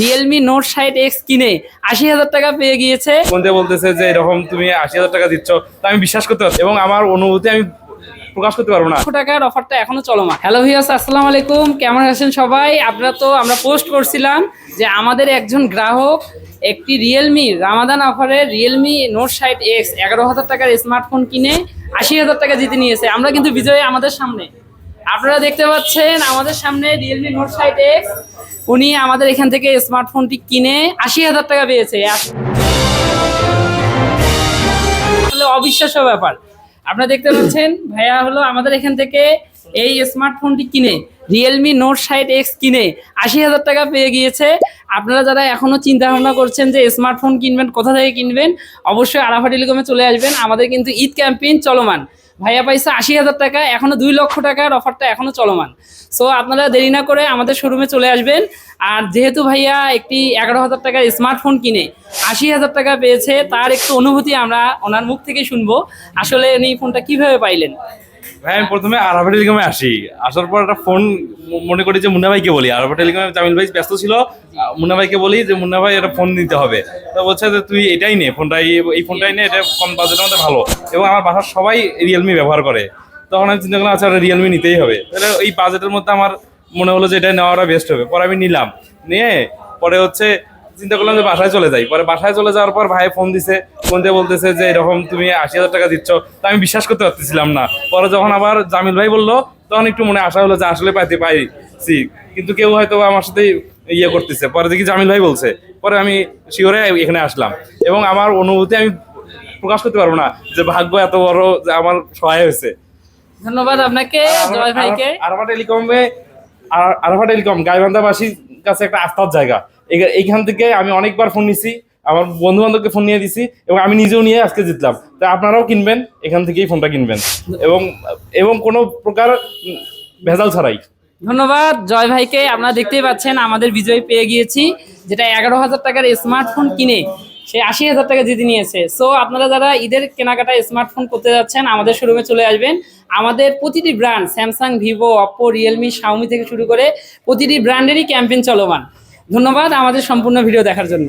Realme note 60X কিনে ৮০,০০০ টাকা পেয়ে গিয়েছে। বলতেছে যে এরকম তুমি ৮০,০০০ টাকা দিচ্ছ, তা আমি বিশ্বাস করতে পারছি এবং আমার অনুভূতি আমি প্রকাশ করতে পারবো না। টাকার অফারটা এখনো চলমান। হ্যালো ভিউয়ার্স, আসসালামু আলাইকুম, কেমন আছেন সবাই? আমরা পোস্ট করছিলাম যে আমাদের একজন গ্রাহক একটি রিয়েলমি রামাদান অফারে রিয়েলমি নোট 60X ১১,০০০ টাকার স্মার্টফোন কিনে ৮০,০০০ টাকা জিতে নিয়েছে। আমরা কিন্তু বিজয়ী আমাদের সামনে, আপনারা দেখতে পাচ্ছেন আমাদের সামনে রিয়েলমি নোট 60X। উনি আমাদের এখান থেকে স্মার্টফোনটি কিনে ৮০,০০০ টাকা পেয়েছে। আসলে অবিশ্বাস্য ব্যাপার। আপনারা দেখতে পাচ্ছেন ভাইয়া হলো আমাদের এখান থেকে এই স্মার্টফোনটি কিনে রিয়েলমি নোট 60X কিনে ৮০,০০০ টাকা পেয়ে গিয়েছে। আপনারা যারা এখনো চিন্তা ভাবনা করছেন যে স্মার্টফোন কিনবেন, কোথা থেকে কিনবেন, অবশ্যই আরাফা টেলিকমে চলে আসবেন। আমাদের কিন্তু ঈদ ক্যাম্পেইন চলমান। ভাইয়া পাইছে ৮০,০০০ টাকা, এখনো ২ লক্ষ টাকার অফারটা এখনো চলমান। সো আপনারা দেরি না করে আমাদের শোরুমে চলে আসবেন। আর যেহেতু ভাইয়া একটি ১১,০০০ টাকার স্মার্টফোন কিনে ৮০,০০০ টাকা পেয়েছে, তার একটু অনুভূতি আমরা ওনার মুখ থেকে শুনবো। আসলে উনি ফোনটা কিভাবে পাইলেন? ভাই আমি প্রথমে আরাফা টেলিকমে আসার পর একটা ফোন মনে করি যে মুন্না ভাইকে বলি। আরাফা টেলিকমে জামিল ভাই ব্যস্ত ছিল, মুন্না ভাইকে বলি যে মুন্না ভাই একটা ফোন নিতে হবে। তো বলছে যে তুই এটাই নে, এই ফোনটাই নে, এটা কম বাজেটের মধ্যে ভালো এবং আমার বাসার সবাই রিয়েলমি ব্যবহার করে। তখন আমি চিন্তা করলাম আচ্ছা রিয়েলমি নিতেই হবে। তাহলে এই বাজেটের মধ্যে আমার মনে হলো যে এটা নেওয়াটা বেস্ট হবে। পরে আমি নিলাম, নিয়ে পরে চিন্তা করলাম যে বাসায় চলে যাই। পরে বাসায় চলে যাওয়ার পর ভাই ফোন বলতেছে যে এরকম তুমি ৮০,০০০ টাকা দিচ্ছ, তা আমি বিশ্বাস করতে পারতেছিলাম না। পরে যখন আবার জামিল ভাই বললো তখন একটু মনে আশা হলো যে আসলে পাইছি, কিন্তু কেউ হয়তো আমার সাথে ইয়ে করতেছে। পরে দেখি জামিল ভাই বলছে, পরে আমি শিওরে এখানে আসলাম এবং আমার অনুভূতি আমি প্রকাশ করতে পারবো না যে ভাগ্য এত বড় যে আমার সহায় হয়েছে। ধন্যবাদ আপনাকে জয় ভাইকে। আরাফা টেলিকম গাইবান্ধাবাসীর কাছে একটা আস্থার জায়গা। এইখান থেকে আমি অনেকবার ফোন নিছি, আমার বন্ধু বান্ধবকে ফোন নিয়ে দিছি এবং আমি নিজেও নিয়ে আজকে জিতলাম। তাই আপনারাও কিনবেন, এখান থেকেই ফোনটা কিনবেন এবং কোনো প্রকার ভেজাল ছাড়াই। ধন্যবাদ জয় ভাইকে। আপনারা দেখতেই পাচ্ছেন আমাদের বিজয় পেয়ে গিয়েছি, যেটা ১১,০০০ টাকার স্মার্টফোন কিনে সে ৮০,০০০ টাকা জিতে নিয়েছে। সো আপনারা যারা ঈদের কেনাকাটা স্মার্টফোন করতে যাচ্ছেন আমাদের শোরুমে চলে আসবেন। আমাদের প্রতিটি brand Samsung, Vivo, Oppo, Realme, Xiaomi থেকে শুরু করে প্রতিটি ব্র্যান্ডেরই ক্যাম্পেইন চলমান। ধন্যবাদ আমাদের সম্পূর্ণ ভিডিও দেখার জন্য।